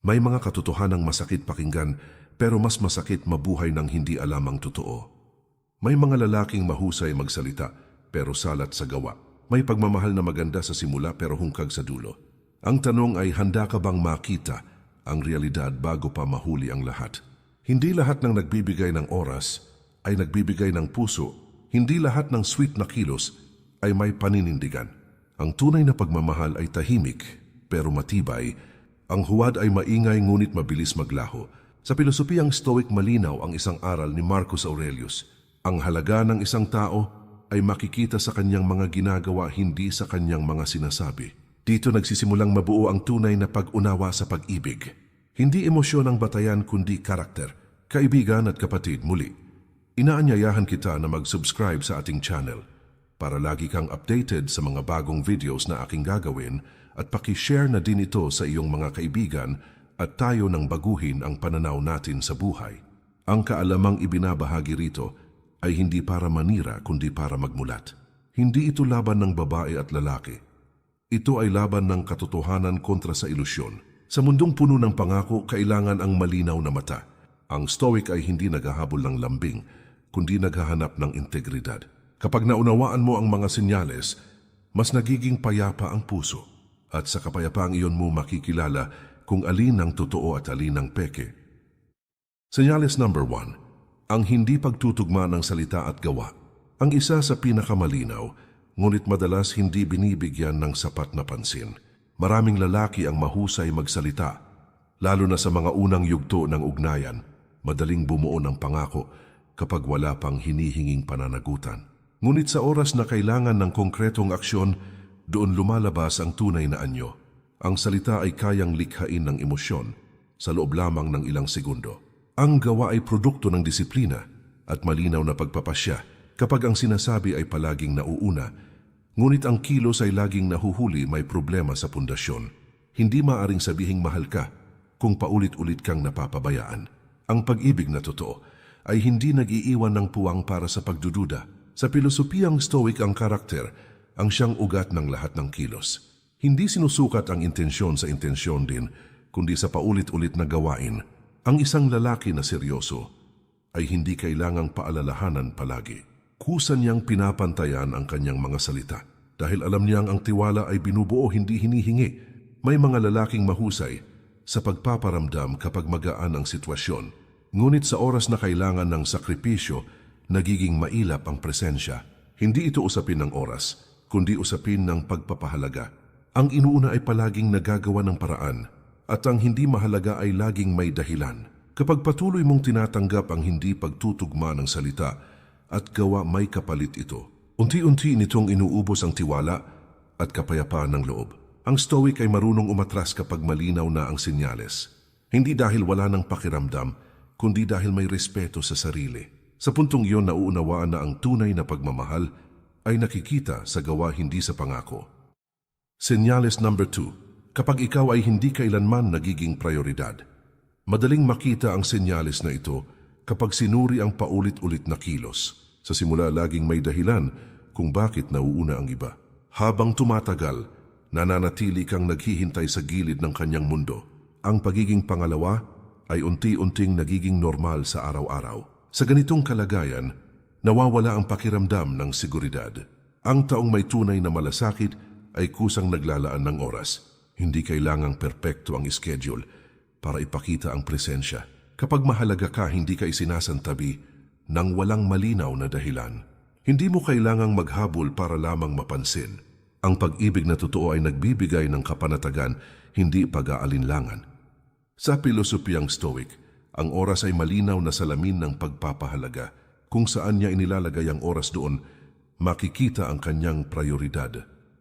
May mga katotohanang masakit pakinggan pero mas masakit mabuhay ng hindi alam ang totoo. May mga lalaking mahusay magsalita pero salat sa gawa. May pagmamahal na maganda sa simula pero hungkag sa dulo. Ang tanong ay handa ka bang makita ang realidad bago pa mahuli ang lahat? Hindi lahat ng nagbibigay ng oras ay nagbibigay ng puso. Hindi lahat ng sweet na kilos ay may paninindigan. Ang tunay na pagmamahal ay tahimik pero matibay. Ang huwad ay maingay ngunit mabilis maglaho. Sa pilosopiyang Stoic malinaw ang isang aral ni Marcus Aurelius. Ang halaga ng isang tao ay makikita sa kanyang mga ginagawa, hindi sa kanyang mga sinasabi. Dito nagsisimulang mabuo ang tunay na pag-unawa sa pag-ibig. Hindi emosyon ang batayan kundi karakter. Kaibigan at kapatid, muli, inaanyayahan kita na mag-subscribe sa ating channel para lagi kang updated sa mga bagong videos na aking gagawin at paki-share na din ito sa iyong mga kaibigan at tayo nang baguhin ang pananaw natin sa buhay. Ang kaalamang ibinabahagi rito ay hindi para manira kundi para magmulat. Hindi ito laban ng babae at lalaki. Ito ay laban ng katotohanan kontra sa ilusyon. Sa mundong puno ng pangako, kailangan ang malinaw na mata. Ang Stoic ay hindi naghahabol ng lambing, kundi naghahanap ng integridad. Kapag naunawaan mo ang mga senyales, mas nagiging payapa ang puso. At sa kapayapaang iyon mo makikilala kung alin ang totoo at alin ang peke. Senyales number 1. Ang hindi pagtutugma ng salita at gawa. Ang isa sa pinakamalinaw, ngunit madalas hindi binibigyan ng sapat na pansin. Maraming lalaki ang mahusay magsalita, lalo na sa mga unang yugto ng ugnayan, madaling bumuo ng pangako kapag wala pang hinihinging pananagutan. Ngunit sa oras na kailangan ng konkretong aksyon, doon lumalabas ang tunay na anyo. Ang salita ay kayang likhain ng emosyon sa loob lamang ng ilang segundo. Ang gawa ay produkto ng disiplina at malinaw na pagpapasya kapag ang sinasabi ay palaging nauuna. Ngunit ang kilos ay laging nahuhuli, may problema sa pundasyon. Hindi maaring sabihing mahal ka kung paulit-ulit kang napapabayaan. Ang pag-ibig na totoo ay hindi nag-iiwan ng puwang para sa pagdududa. Sa pilosopiyang Stoic, ang karakter ang siyang ugat ng lahat ng kilos. Hindi sinusukat ang intensyon sa intensyon din, kundi sa paulit-ulit na gawain. Ang isang lalaki na seryoso ay hindi kailangang paalalahanan palagi. Kusa niyang pinapantayan ang kanyang mga salita dahil alam niyang ang tiwala ay binubuo, hindi hinihingi. May mga lalaking mahusay sa pagpaparamdam kapag magaan ang sitwasyon. Ngunit sa oras na kailangan ng sakripisyo, nagiging mailap ang presensya. Hindi ito usapin ng oras, kundi usapin ng pagpapahalaga. Ang inuuna ay palaging nagagawa ng paraan, at ang hindi mahalaga ay laging may dahilan. Kapag patuloy mong tinatanggap ang hindi pagtutugma ng salita at gawa, may kapalit ito. Unti-unti nitong inuubos ang tiwala at kapayapaan ng loob. Ang Stoic ay marunong umatras kapag malinaw na ang senyales. Hindi dahil wala ng pakiramdam, kundi dahil may respeto sa sarili. Sa puntong iyon, nauunawaan na ang tunay na pagmamahal ay nakikita sa gawa, hindi sa pangako. Senyales number 2. Kapag ikaw ay hindi kailanman nagiging prioridad. Madaling makita ang senyales na ito kapag sinuri ang paulit-ulit na kilos. Sa simula, laging may dahilan kung bakit nauuna ang iba. Habang tumatagal, nananatili kang naghihintay sa gilid ng kanyang mundo. Ang pagiging pangalawa ay unti-unting nagiging normal sa araw-araw. Sa ganitong kalagayan, nawawala ang pakiramdam ng seguridad. Ang taong may tunay na malasakit ay kusang naglalaan ng oras. Hindi kailangang perpekto ang schedule para ipakita ang presensya. Kapag mahalaga ka, hindi ka isinasantabi ng walang malinaw na dahilan. Hindi mo kailangang maghabol para lamang mapansin. Ang pag-ibig na totoo ay nagbibigay ng kapanatagan, hindi pag-aalinlangan. Sa pilosopiyang Stoic, ang oras ay malinaw na salamin ng pagpapahalaga. Kung saan niya inilalagay ang oras, doon makikita ang kanyang prioridad.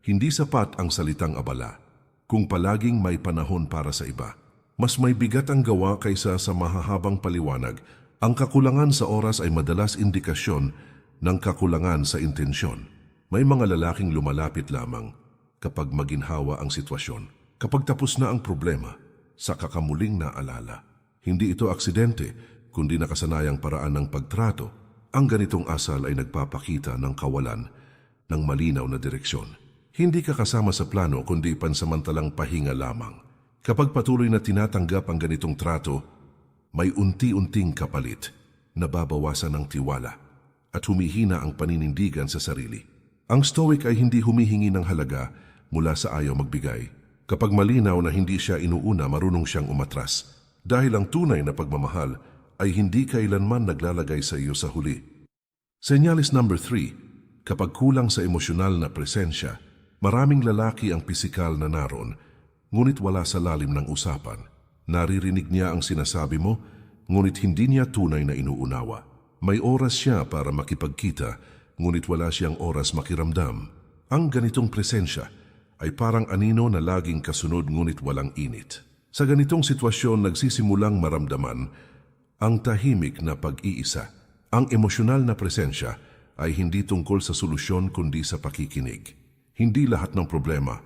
Hindi sapat ang salitang abala. Kung palaging may panahon para sa iba, mas may bigat ang gawa kaysa sa mahahabang paliwanag. Ang kakulangan sa oras ay madalas indikasyon ng kakulangan sa intensyon. May mga lalaking lumalapit lamang kapag maginhawa ang sitwasyon. Kapag tapos na ang problema, sa kakamuling naalala. Hindi ito aksidente, kundi nakasanayang paraan ng pagtrato. Ang ganitong asal ay nagpapakita ng kawalan ng malinaw na direksyon. Hindi ka kasama sa plano kundi pansamantalang pahinga lamang. Kapag patuloy na tinatanggap ang ganitong trato, may unti-unting kapalit, nababawasan ang tiwala, at humihina ang paninindigan sa sarili. Ang Stoic ay hindi humihingi ng halaga mula sa ayaw magbigay. Kapag malinaw na hindi siya inuuna, marunong siyang umatras. Dahil ang tunay na pagmamahal ay hindi kailanman naglalagay sa iyo sa huli. Senyales number 3. Kapag kulang sa emosyonal na presensya, maraming lalaki ang pisikal na naroon, ngunit wala sa lalim ng usapan. Naririnig niya ang sinasabi mo, ngunit hindi niya tunay na inuunawa. May oras siya para makipagkita, ngunit wala siyang oras makiramdam. Ang ganitong presensya ay parang anino na laging kasunod ngunit walang init. Sa ganitong sitwasyon, nagsisimulang maramdaman ang tahimik na pag-iisa. Ang emosyonal na presensya ay hindi tungkol sa solusyon kundi sa pakikinig. Hindi lahat ng problema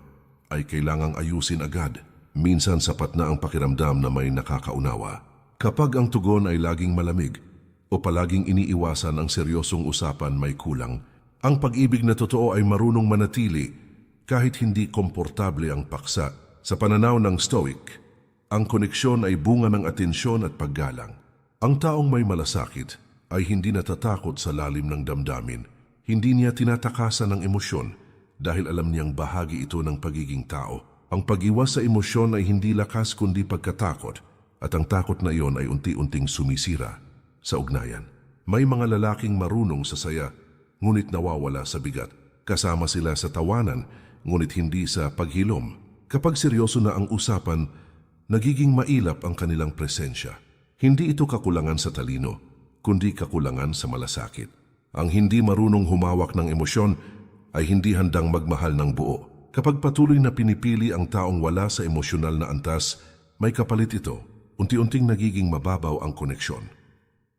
ay kailangang ayusin agad. Minsan sapat na ang pakiramdam na may nakakaunawa. Kapag ang tugon ay laging malamig o palaging iniiwasan ang seryosong usapan, may kulang. Ang pag-ibig na totoo ay marunong manatili kahit hindi komportable ang paksa. Sa pananaw ng Stoic, ang koneksyon ay bunga ng atensyon at paggalang. Ang taong may malasakit ay hindi natatakot sa lalim ng damdamin. Hindi niya tinatakasan ng emosyon dahil alam niyang bahagi ito ng pagiging tao. Ang pag-iwas sa emosyon ay hindi lakas kundi pagkatakot, at ang takot na iyon ay unti-unting sumisira sa ugnayan. May mga lalaking marunong sa saya, ngunit nawawala sa bigat. Kasama sila sa tawanan, ngunit hindi sa paghilom. Kapag seryoso na ang usapan, nagiging mailap ang kanilang presensya. Hindi ito kakulangan sa talino, kundi kakulangan sa malasakit. Ang hindi marunong humawak ng emosyon ay hindi handang magmahal ng buo. Kapag patuloy na pinipili ang taong wala sa emosyonal na antas, may kapalit ito. Unti-unting nagiging mababaw ang koneksyon.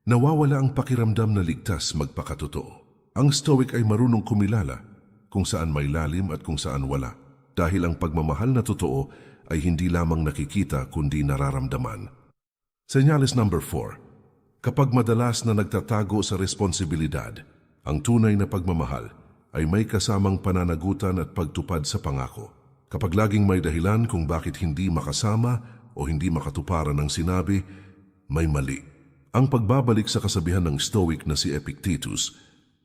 Nawawala ang pakiramdam na ligtas magpakatotoo. Ang Stoic ay marunong kumilala kung saan may lalim at kung saan wala. Dahil ang pagmamahal na totoo ay hindi lamang nakikita kundi nararamdaman. Senyales number 4. Kapag madalas na nagtatago sa responsibilidad, ang tunay na pagmamahal ay may kasamang pananagutan at pagtupad sa pangako. Kapag laging may dahilan kung bakit hindi makasama o hindi makatuparan ng sinabi, may mali. Ang pagbabalik sa kasabihan ng Stoic na si Epictetus,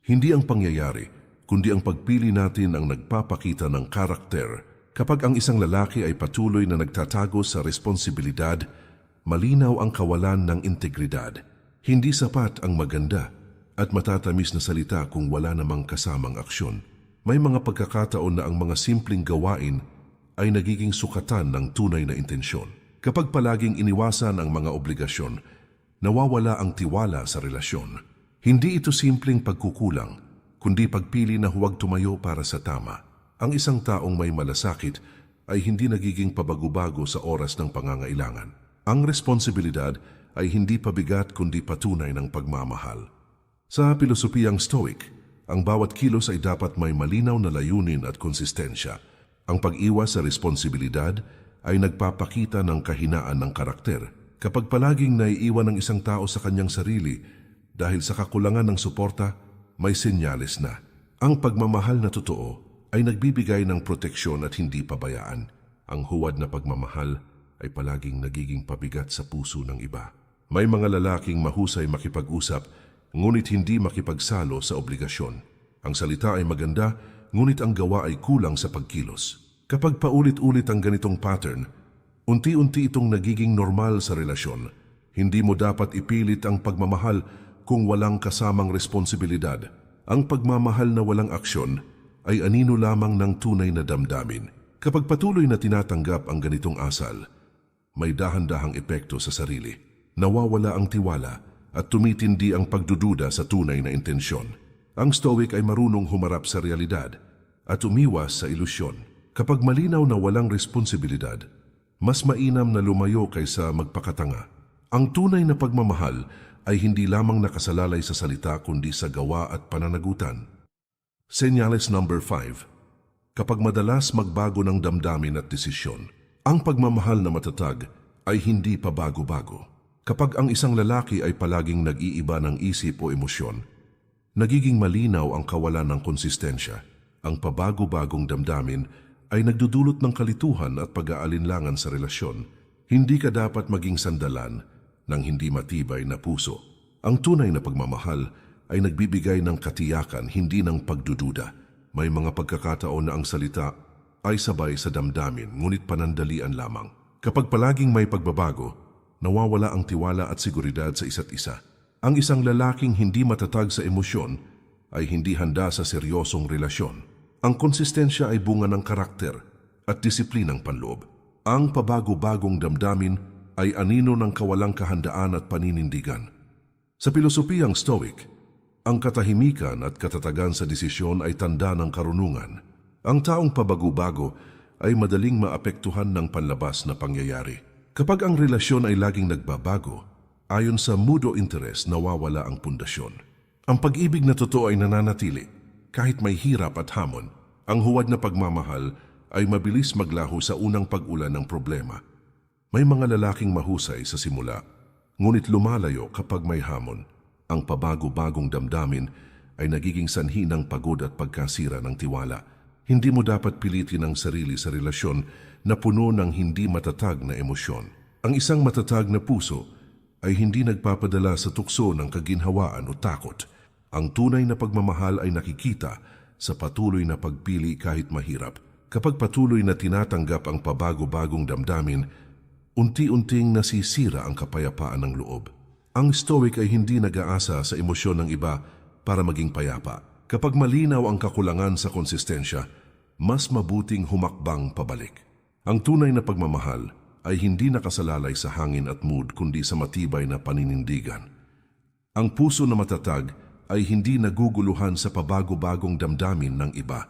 hindi ang pangyayari, kundi ang pagpili natin ang nagpapakita ng karakter. Kapag ang isang lalaki ay patuloy na nagtatago sa responsibilidad, malinaw ang kawalan ng integridad. Hindi sapat ang maganda at matatamis na salita kung wala namang kasamang aksyon. May mga pagkakataon na ang mga simpleng gawain ay nagiging sukatan ng tunay na intensyon. Kapag palaging iniwasan ang mga obligasyon, nawawala ang tiwala sa relasyon. Hindi ito simpleng pagkukulang, kundi pagpili na huwag tumayo para sa tama. Ang isang taong may malasakit ay hindi nagiging pabago-bago sa oras ng pangangailangan. Ang responsibilidad ay hindi pabigat kundi patunay ng pagmamahal. Sa pilosopiyang Stoic, ang bawat kilos ay dapat may malinaw na layunin at konsistensya. Ang pag-iwas sa responsibilidad ay nagpapakita ng kahinaan ng karakter. Kapag palaging naiiwan ng isang tao sa kanyang sarili dahil sa kakulangan ng suporta, may senyales na. Ang pagmamahal na totoo ay nagbibigay ng proteksyon at hindi pabayaan. Ang huwad na pagmamahal ay palaging nagiging pabigat sa puso ng iba. May mga lalaking mahusay makipag-usap, ngunit hindi makipagsalo sa obligasyon. Ang salita ay maganda, ngunit ang gawa ay kulang sa pagkilos. Kapag paulit-ulit ang ganitong pattern, unti-unti itong nagiging normal sa relasyon. Hindi mo dapat ipilit ang pagmamahal kung walang kasamang responsibilidad. Ang pagmamahal na walang aksyon ay anino lamang ng tunay na damdamin. Kapag patuloy na tinatanggap ang ganitong asal, may dahan-dahang epekto sa sarili. Nawawala ang tiwala at tumitindi ang pagdududa sa tunay na intensyon. Ang Stoic ay marunong humarap sa realidad at umiwas sa ilusyon. Kapag malinaw na walang responsibilidad, mas mainam na lumayo kaysa magpakatanga. Ang tunay na pagmamahal ay hindi lamang nakasalalay sa salita kundi sa gawa at pananagutan. Senyales number 5. Kapag madalas magbago ng damdamin at desisyon, ang pagmamahal na matatag ay hindi pa bago-bago. Kapag ang isang lalaki ay palaging nag-iiba ng isip o emosyon, nagiging malinaw ang kawalan ng konsistensya. Ang pabago-bagong damdamin ay nagdudulot ng kalituhan at pag-aalinlangan sa relasyon. Hindi ka dapat maging sandalan ng hindi matibay na puso. Ang tunay na pagmamahal ay nagbibigay ng katiyakan, hindi ng pagdududa. May mga pagkakataon na ang salita ay sabay sa damdamin, ngunit panandalian lamang. Kapag palaging may pagbabago, nawawala ang tiwala at seguridad sa isa't isa. Ang isang lalaking hindi matatag sa emosyon ay hindi handa sa seryosong relasyon. Ang konsistensya ay bunga ng karakter at disiplinang panloob. Ang pabago-bagong damdamin ay anino ng kawalang kahandaan at paninindigan. Sa pilosopiyang Stoic, ang katahimikan at katatagan sa desisyon ay tanda ng karunungan. Ang taong pabago-bago ay madaling maapektuhan ng panlabas na pangyayari. Kapag ang relasyon ay laging nagbabago, ayon sa mood o interes, nawawala ang pundasyon. Ang pag-ibig na totoo ay nananatili kahit may hirap at hamon. Ang huwad na pagmamahal ay mabilis maglaho sa unang pag-ulan ng problema. May mga lalaking mahusay sa simula, ngunit lumalayo kapag may hamon. Ang pabago-bagong damdamin ay nagiging sanhi ng pagod at pagkasira ng tiwala. Hindi mo dapat pilitin ang sarili sa relasyon na puno ng hindi matatag na emosyon. Ang isang matatag na puso ay hindi nagpapadala sa tukso ng kaginhawaan o takot. Ang tunay na pagmamahal ay nakikita sa patuloy na pagpili kahit mahirap. Kapag patuloy na tinatanggap ang pabago-bagong damdamin, unti-unting nasisira ang kapayapaan ng loob. Ang Stoic ay hindi nag-aasa sa emosyon ng iba para maging payapa. Kapag malinaw ang kakulangan sa konsistensya, mas mabuting humakbang pabalik. Ang tunay na pagmamahal ay hindi nakasalalay sa hangin at mood kundi sa matibay na paninindigan. Ang puso na matatag ay hindi naguguluhan sa pabago-bagong damdamin ng iba.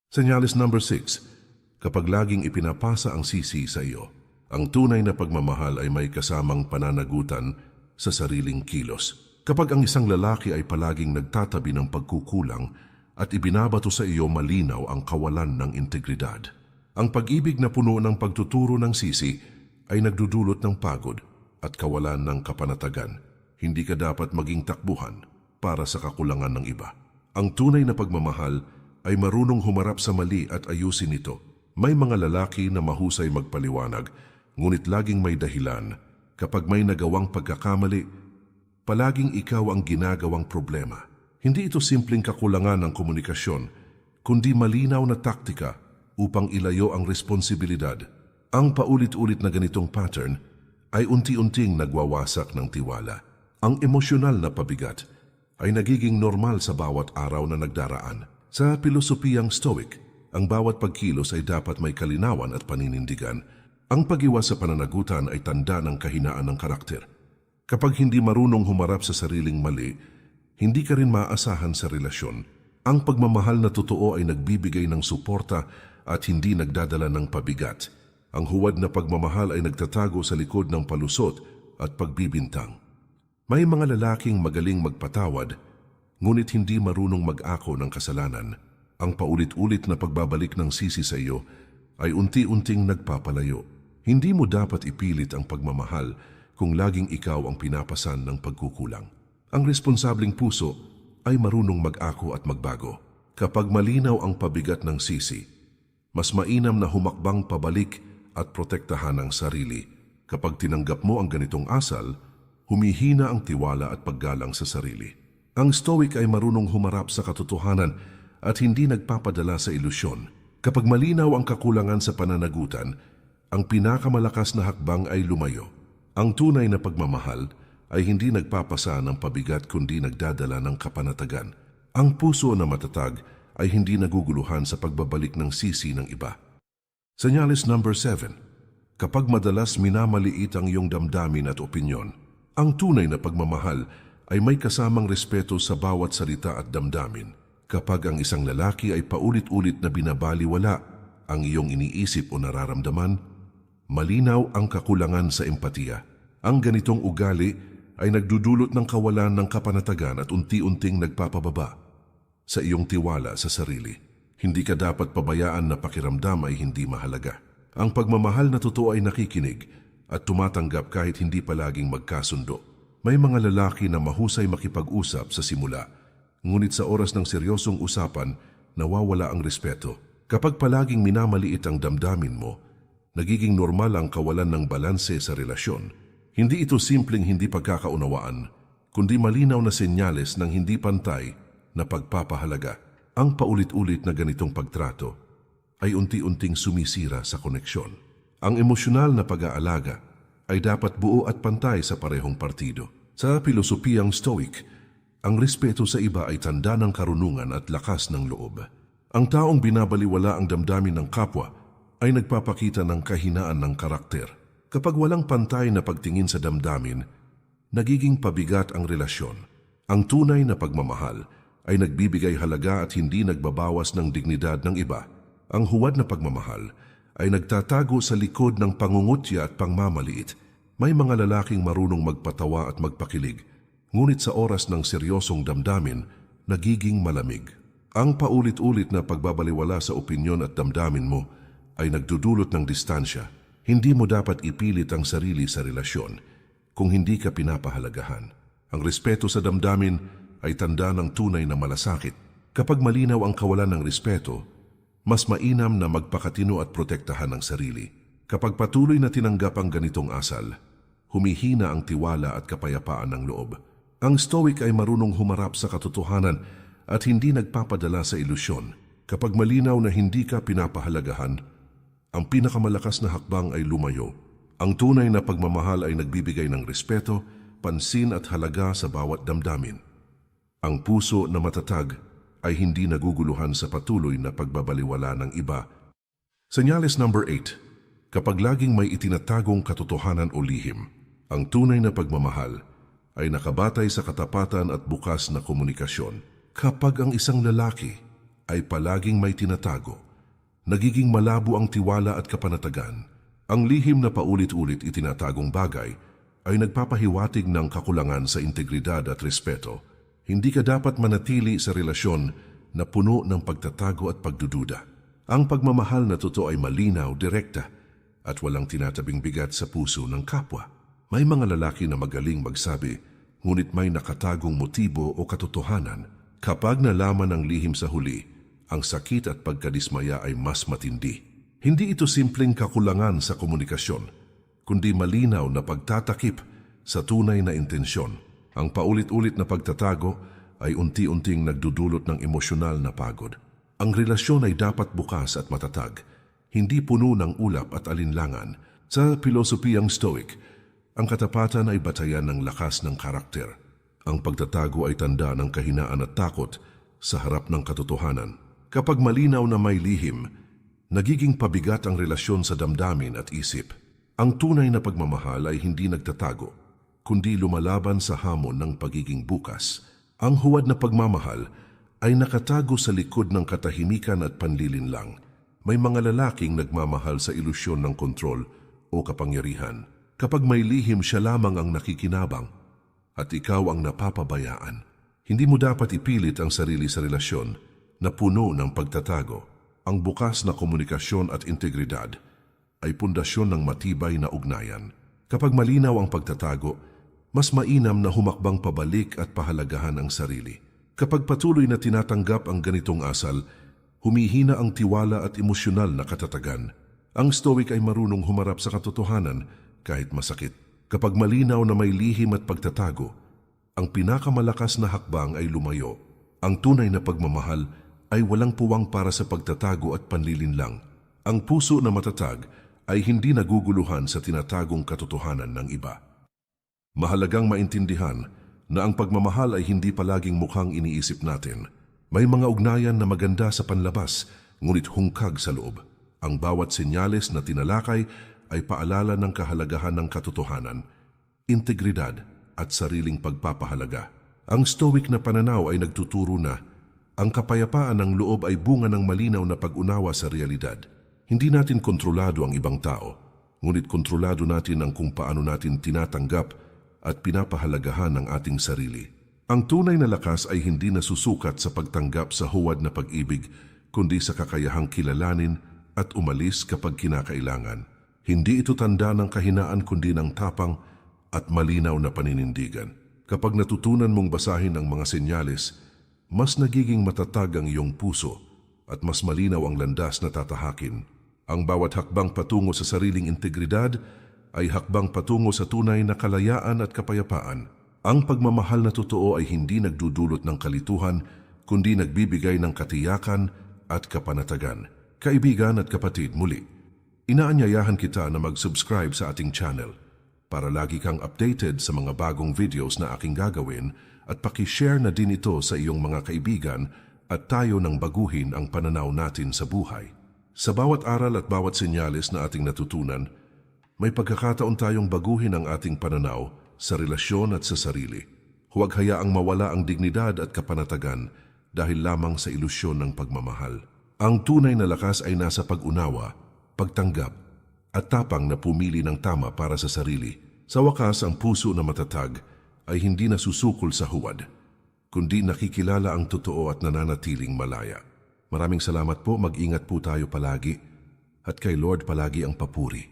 Senyales number 6. Kapag laging ipinapasa ang sisi sa iyo, ang tunay na pagmamahal ay may kasamang pananagutan sa sariling kilos. Kapag ang isang lalaki ay palaging nagtatabi ng pagkukulang at ibinabato sa iyo malinaw ang kawalan ng integridad. Ang pag-ibig na puno ng pagtuturo ng sisi ay nagdudulot ng pagod at kawalan ng kapanatagan. Hindi ka dapat maging takbuhan para sa kakulangan ng iba. Ang tunay na pagmamahal ay marunong humarap sa mali at ayusin ito. May mga lalaki na mahusay magpaliwanag, ngunit laging may dahilan. Kapag may nagawang pagkakamali, palaging ikaw ang ginagawang problema. Hindi ito simpleng kakulangan ng komunikasyon, kundi malinaw na taktika upang ilayo ang responsibilidad. Ang paulit-ulit na ganitong pattern ay unti-unting nagwawasak ng tiwala. Ang emosyonal na pabigat ay nagiging normal sa bawat araw na nagdaraan. Sa pilosopiyang Stoic, ang bawat pagkilos ay dapat may kalinawan at paninindigan. Ang pag-iwas sa pananagutan ay tanda ng kahinaan ng karakter. Kapag hindi marunong humarap sa sariling mali, hindi ka rin maaasahan sa relasyon. Ang pagmamahal na totoo ay nagbibigay ng suporta at hindi nagdadala ng pabigat. Ang huwad na pagmamahal ay nagtatago sa likod ng palusot at pagbibintang. May mga lalaking magaling magpatawad, ngunit hindi marunong mag-ako ng kasalanan. Ang paulit-ulit na pagbabalik ng sisi sa iyo ay unti-unting nagpapalayo. Hindi mo dapat ipilit ang pagmamahal kung laging ikaw ang pinapasan ng pagkukulang. Ang responsabling puso ay marunong mag-ako at magbago. Kapag malinaw ang pabigat ng sisi, mas mainam na humakbang pabalik at protektahan ang sarili. Kapag tinanggap mo ang ganitong asal, humihina ang tiwala at paggalang sa sarili. Ang Stoic ay marunong humarap sa katotohanan at hindi nagpapadala sa ilusyon. Kapag malinaw ang kakulangan sa pananagutan, ang pinakamalakas na hakbang ay lumayo. Ang tunay na pagmamahal ay hindi nagpapasa ng pabigat kundi nagdadala ng kapanatagan. Ang puso na matatag ay hindi naguguluhan sa pagbabalik ng sisi ng iba. Senyales number 7. Kapag madalas minamaliit ang iyong damdamin at opinyon, ang tunay na pagmamahal ay may kasamang respeto sa bawat salita at damdamin. Kapag ang isang lalaki ay paulit-ulit na binabaliwala ang iyong iniisip o nararamdaman, malinaw ang kakulangan sa empatiya. Ang ganitong ugali ay nagdudulot ng kawalan ng kapanatagan at unti-unting nagpapababa sa iyong tiwala sa sarili. Hindi ka dapat pabayaan na pakiramdam ay hindi mahalaga. Ang pagmamahal na totoo ay nakikinig at tumatanggap kahit hindi palaging magkasundo. May mga lalaki na mahusay makipag-usap sa simula, ngunit sa oras ng seryosong usapan, nawawala ang respeto. Kapag palaging minamaliit ang damdamin mo, nagiging normal ang kawalan ng balanse sa relasyon. Hindi ito simpleng hindi pagkakaunawaan, kundi malinaw na senyales ng hindi pantay na pagpapahalaga. Ang paulit-ulit na ganitong pagtrato ay unti-unting sumisira sa koneksyon. Ang emosyonal na pag-aalaga ay dapat buo at pantay sa parehong partido. Sa pilosopiyang Stoic, ang respeto sa iba ay tanda ng karunungan at lakas ng loob. Ang taong binabaliwala ang damdamin ng kapwa ay nagpapakita ng kahinaan ng karakter. Kapag walang pantay na pagtingin sa damdamin, nagiging pabigat ang relasyon. Ang tunay na pagmamahal ay nagbibigay halaga at hindi nagbabawas ng dignidad ng iba. Ang huwad na pagmamahal ay nagtatago sa likod ng pangungutya at pangmamaliit. May mga lalaking marunong magpatawa at magpakilig, ngunit sa oras ng seryosong damdamin, nagiging malamig. Ang paulit-ulit na pagbabaliwala sa opinyon at damdamin mo ay nagdudulot ng distansya. Hindi mo dapat ipilit ang sarili sa relasyon kung hindi ka pinapahalagahan. Ang respeto sa damdamin ay tanda ng tunay na malasakit. Kapag malinaw ang kawalan ng respeto, mas mainam na magpakatino at protektahan ang sarili. Kapag patuloy na tinanggap ang ganitong asal, humihina ang tiwala at kapayapaan ng loob. Ang Stoic ay marunong humarap sa katotohanan at hindi nagpapadala sa ilusyon. Kapag malinaw na hindi ka pinapahalagahan, ang pinakamalakas na hakbang ay lumayo. Ang tunay na pagmamahal ay nagbibigay ng respeto, pansin at halaga sa bawat damdamin. Ang puso na matatag ay hindi naguguluhan sa patuloy na pagbabaliwala ng iba. Senyales number 8. Kapag laging may itinatagong katotohanan o lihim, ang tunay na pagmamahal ay nakabatay sa katapatan at bukas na komunikasyon. Kapag ang isang lalaki ay palaging may tinatago, nagiging malabo ang tiwala at kapanatagan. Ang lihim na paulit-ulit itinatagong bagay ay nagpapahiwatig ng kakulangan sa integridad at respeto. Hindi ka dapat manatili sa relasyon na puno ng pagtatago at pagdududa. Ang pagmamahal na totoo ay malinaw, direkta, at walang tinatabing bigat sa puso ng kapwa. May mga lalaki na magaling magsabi, ngunit may nakatagong motibo o katotohanan. Kapag nalaman ang lihim sa huli, ang sakit at pagkadismaya ay mas matindi. Hindi ito simpleng kakulangan sa komunikasyon, kundi malinaw na pagtatakip sa tunay na intensyon. Ang paulit-ulit na pagtatago ay unti-unting nagdudulot ng emosyonal na pagod. Ang relasyon ay dapat bukas at matatag, hindi puno ng ulap at alinlangan. Sa pilosopiyang Stoic, ang katapatan ay batayan ng lakas ng karakter. Ang pagtatago ay tanda ng kahinaan at takot sa harap ng katotohanan. Kapag malinaw na may lihim, nagiging pabigat ang relasyon sa damdamin at isip. Ang tunay na pagmamahal ay hindi nagtatago, kundi lumalaban sa hamon ng pagiging bukas. Ang huwad na pagmamahal ay nakatago sa likod ng katahimikan at panlilinlang. May mga lalaking nagmamahal sa ilusyon ng kontrol o kapangyarihan. Kapag may lihim, siya lamang ang nakikinabang at ikaw ang napapabayaan. Hindi mo dapat ipilit ang sarili sa relasyon na puno ng pagtatago. Ang bukas na komunikasyon at integridad ay pundasyon ng matibay na ugnayan. Kapag malinaw ang pagtatago, mas mainam na humakbang pabalik at pahalagahan ang sarili. Kapag patuloy na tinatanggap ang ganitong asal, humihina ang tiwala at emosyonal na katatagan. Ang Stoic ay marunong humarap sa katotohanan kahit masakit. Kapag malinaw na may lihim at pagtatago, ang pinakamalakas na hakbang ay lumayo. Ang tunay na pagmamahal ay walang puwang para sa pagtatago at panlilinlang. Ang puso na matatag ay hindi naguguluhan sa tinatagong katotohanan ng iba. Mahalagang maintindihan na ang pagmamahal ay hindi palaging mukhang iniisip natin. May mga ugnayan na maganda sa panlabas, ngunit hungkag sa loob. Ang bawat senyales na tinalakay ay paalala ng kahalagahan ng katotohanan, integridad at sariling pagpapahalaga. Ang Stoic na pananaw ay nagtuturo na ang kapayapaan ng loob ay bunga ng malinaw na pag-unawa sa realidad. Hindi natin kontrolado ang ibang tao, ngunit kontrolado natin ang kung paano natin tinatanggap at pinapahalagahan ang ating sarili. Ang tunay na lakas ay hindi nasusukat sa pagtanggap sa huwad na pag-ibig, kundi sa kakayahang kilalanin at umalis kapag kinakailangan. Hindi ito tanda ng kahinaan kundi ng tapang at malinaw na paninindigan. Kapag natutunan mong basahin ang mga senyales, mas nagiging matatag ang iyong puso at mas malinaw ang landas na tatahakin. Ang bawat hakbang patungo sa sariling integridad ay hakbang patungo sa tunay na kalayaan at kapayapaan. Ang pagmamahal na totoo ay hindi nagdudulot ng kalituhan, kundi nagbibigay ng katiyakan at kapanatagan. Kaibigan at kapatid, muli, inaanyayahan kita na mag-subscribe sa ating channel para lagi kang updated sa mga bagong videos na aking gagawin at paki-share na din ito sa iyong mga kaibigan at tayo nang baguhin ang pananaw natin sa buhay. Sa bawat aral at bawat senyales na ating natutunan, may pagkakataon tayong baguhin ang ating pananaw sa relasyon at sa sarili. Huwag hayaang mawala ang dignidad at kapanatagan dahil lamang sa ilusyon ng pagmamahal. Ang tunay na lakas ay nasa pag-unawa, pagtanggap, at tapang na pumili ng tama para sa sarili. Sa wakas, ang puso na matatag ay hindi nasusukol sa huwad, kundi nakikilala ang totoo at nananatiling malaya. Maraming salamat po, mag-ingat po tayo palagi, at kay Lord palagi ang papuri.